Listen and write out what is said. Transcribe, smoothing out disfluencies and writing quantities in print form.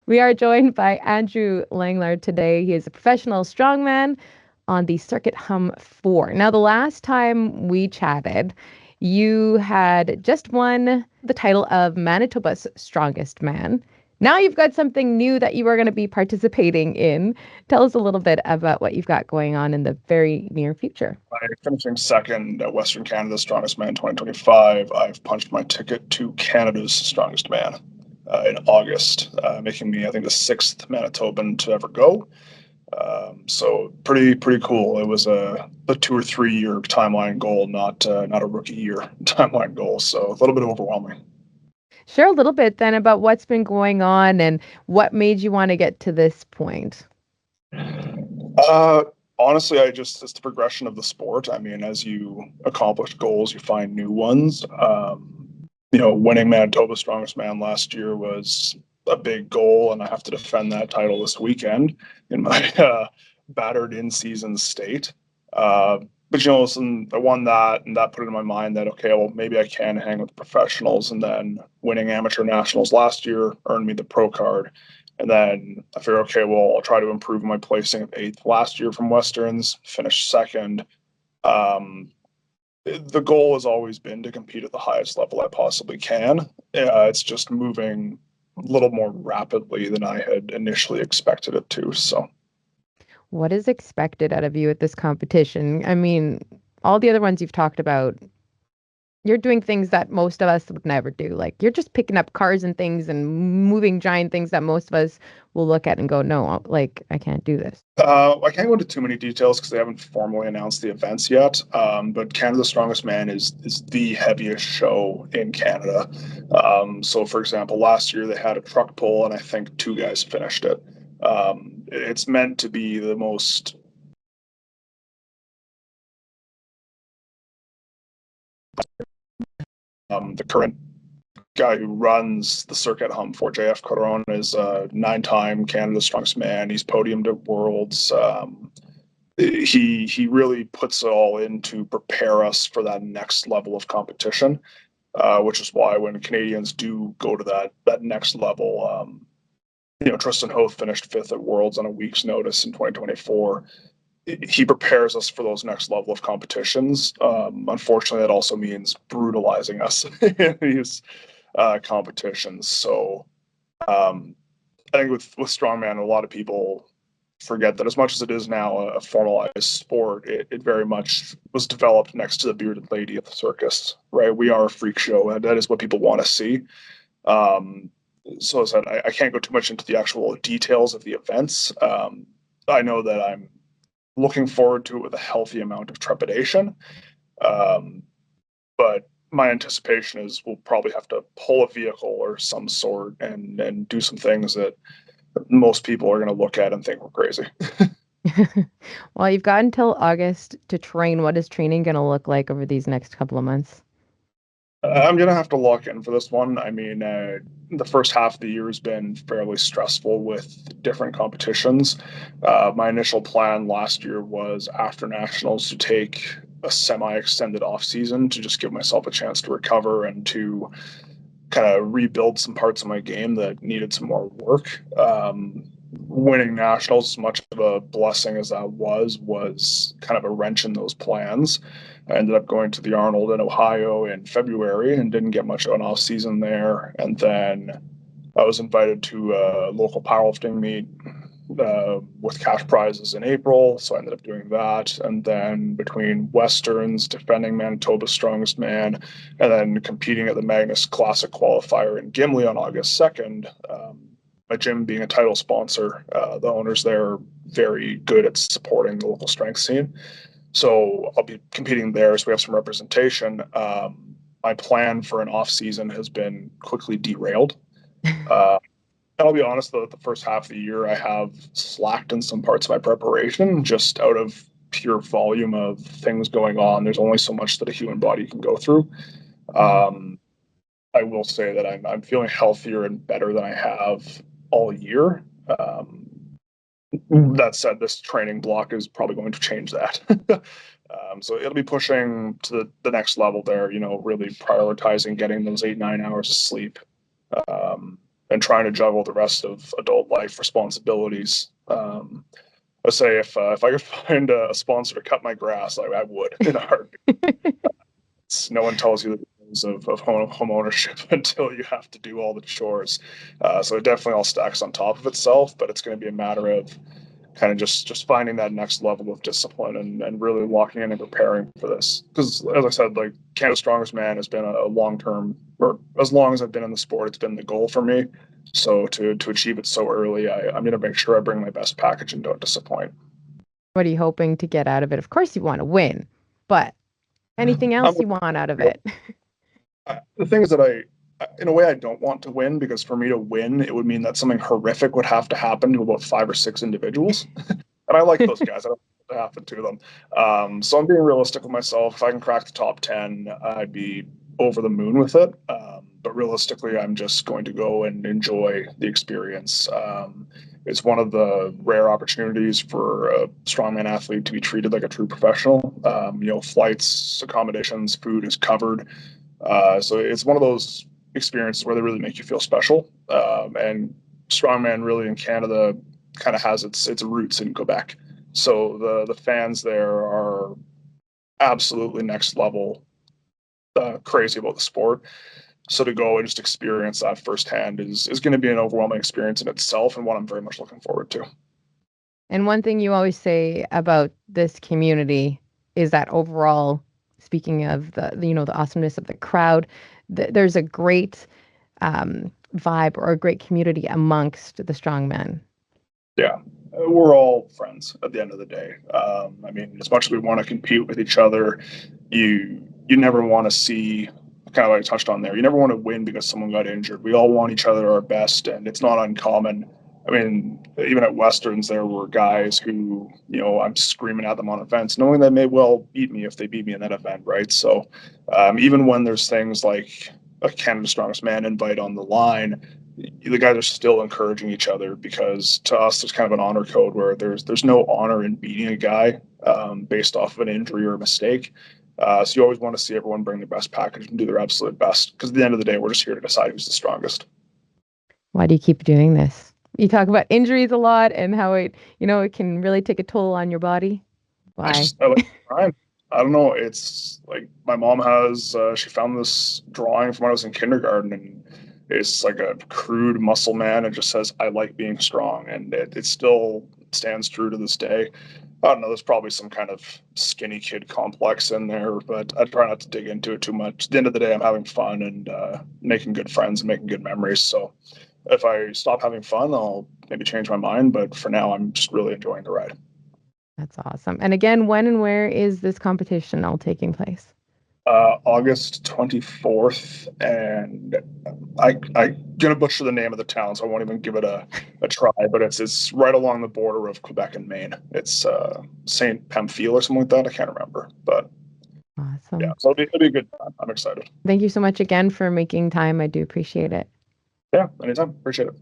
We are joined by Andrew Langelaar today. He is a professional strongman on the Circuit Hum 4. Now, the last time we chatted, you had just won the title of Manitoba's Strongest Man. Now you've got something new that you are going to be participating in. Tell us a little bit about what you've got going on in the very near future. By finishing second at Western Canada's Strongest Man 2025, I've punched my ticket to Canada's Strongest Man in August, making me, I think, the sixth Manitoban to ever go. So pretty cool. It was a 2 or 3 year timeline goal, not a rookie year timeline goal. So a little bit overwhelming. Share a little bit then about what's been going on and what made you want to get to this point. Honestly, it's the progression of the sport. I mean, as you accomplish goals, you find new ones. Winning Manitoba Strongest Man last year was a big goal, and I have to defend that title this weekend in my battered in-season state. But listen, I won that, and that put it in my mind that, okay, well, maybe I can hang with the professionals. And then winning amateur nationals last year earned me the pro card. And then I figured, okay, well, I'll try to improve my placing of 8th last year from Westerns, finished second. The goal has always been to compete at the highest level I possibly can. It's just moving a little more rapidly than I had initially expected it to. So, what is expected out of you at this competition? I mean, all the other ones you've talked about, you're doing things that most of us would never do. Like you're just picking up cars and things and moving giant things that most of us will look at and go, no, like I can't do this. I can't go into too many details because they haven't formally announced the events yet. But Canada's Strongest Man is the heaviest show in Canada. So, for example, last year they had a truck pull, and I think 2 guys finished it. It's meant to be the most the current guy who runs the Circuit Hum for JF Coron is a 9-time Canada's Strongest Man. He's podiumed at Worlds. He really puts it all in to prepare us for that next level of competition, which is why when Canadians do go to that next level, Tristan Hoth finished 5th at Worlds on a week's notice in 2024. He prepares us for those next level of competitions. Unfortunately, that also means brutalizing us in these competitions. So I think with strongman, a lot of people forget that as much as it is now a formalized sport, it very much was developed next to the bearded lady at the circus, right? We are a freak show, and that is what people want to see. So as I said, I can't go too much into the actual details of the events. I know that I'm looking forward to it with a healthy amount of trepidation. But my anticipation is we'll probably have to pull a vehicle or some sort and do some things that most people are going to look at and think we're crazy. Well, you've got until August to train. What is training going to look like over these next couple of months? I'm going to have to lock in for this one. I mean, the first half of the year has been fairly stressful with different competitions. My initial plan last year was after nationals to take a semi-extended off season to just give myself a chance to recover and to kind of rebuild some parts of my game that needed some more work. Winning nationals, as much of a blessing as that was kind of a wrench in those plans. I ended up going to the Arnold in Ohio in February and didn't get much of an off season there. And then I was invited to a local powerlifting meet with cash prizes in April, so I ended up doing that. And then between Westerns, defending Manitoba's Strongest Man, and then competing at the Magnus Classic qualifier in Gimli on August 2nd, my gym being a title sponsor, the owners there are very good at supporting the local strength scene. So I'll be competing there, so we have some representation. My plan for an off season has been quickly derailed. I'll be honest, though, the first half of the year, I have slacked in some parts of my preparation just out of pure volume of things going on. There's only so much that a human body can go through. I will say that I'm feeling healthier and better than I have all year. That said, this training block is probably going to change that. So it'll be pushing to the next level there, really prioritizing getting those 8-9 hours of sleep. and trying to juggle the rest of adult life responsibilities. Let's say if I could find a sponsor to cut my grass, I would in a heartbeat. No one tells you the rules of home ownership until you have to do all the chores. So it definitely all stacks on top of itself, but it's going to be a matter of kind of just finding that next level of discipline and really locking in and preparing for this. Because as I said, like Canada's Strongest Man has been a long term, or as long as I've been in the sport, it's been the goal for me. So to achieve it so early, I'm going to make sure I bring my best package and don't disappoint. What are you hoping to get out of it? Of course, you want to win, but anything I'm else you want out of it? the thing is that in a way, I don't want to win because for me to win, it would mean that something horrific would have to happen to about 5 or 6 individuals. And I like those guys. I don't want it to happen to them. So I'm being realistic with myself. If I can crack the top 10, I'd be over the moon with it. But realistically, I'm just going to go and enjoy the experience. It's one of the rare opportunities for a strongman athlete to be treated like a true professional. Flights, accommodations, food is covered. So it's one of those experiences where they really make you feel special. And strongman really in Canada kind of has its roots in Quebec. So the fans there are absolutely next level crazy about the sport. So to go and just experience that firsthand is going to be an overwhelming experience in itself, and one I'm very much looking forward to. And one thing you always say about this community is that overall, speaking of the awesomeness of the crowd, there's a great vibe or a great community amongst the strongmen. Yeah, we're all friends at the end of the day. I mean, as much as we want to compete with each other, you never want to see, kind of like I touched on there. You never want to win because someone got injured. We all want each other our best, and it's not uncommon. I mean, even at Westerns, there were guys who, I'm screaming at them on events, knowing they may well beat me if they beat me in that event, right? So, even when there's things like a Canada's Strongest Man invite on the line, the guys are still encouraging each other because to us there's kind of an honor code where there's no honor in beating a guy based off of an injury or a mistake. So you always want to see everyone bring their best package and do their absolute best because at the end of the day we're just here to decide who's the strongest. Why do you keep doing this? You talk about injuries a lot and how it can really take a toll on your body. Why? I like crime. I don't know. It's like my mom has. She found this drawing from when I was in kindergarten, and it's like a crude muscle man. It just says, "I like being strong," and it still stands true to this day. I don't know. There's probably some kind of skinny kid complex in there, but I try not to dig into it too much. At the end of the day, I'm having fun and making good friends and making good memories. So if I stop having fun, I'll maybe change my mind. But for now, I'm just really enjoying the ride. That's awesome. And again, when and where is this competition all taking place? August 24th, and I'm gonna butcher the name of the town, so I won't even give it a try. But it's right along the border of Quebec and Maine. It's Saint Pamphile or something like that. I can't remember, but yeah, Awesome. so it'll be a good time. I'm excited. Thank you so much again for making time. I do appreciate it. Yeah, anytime. Appreciate it.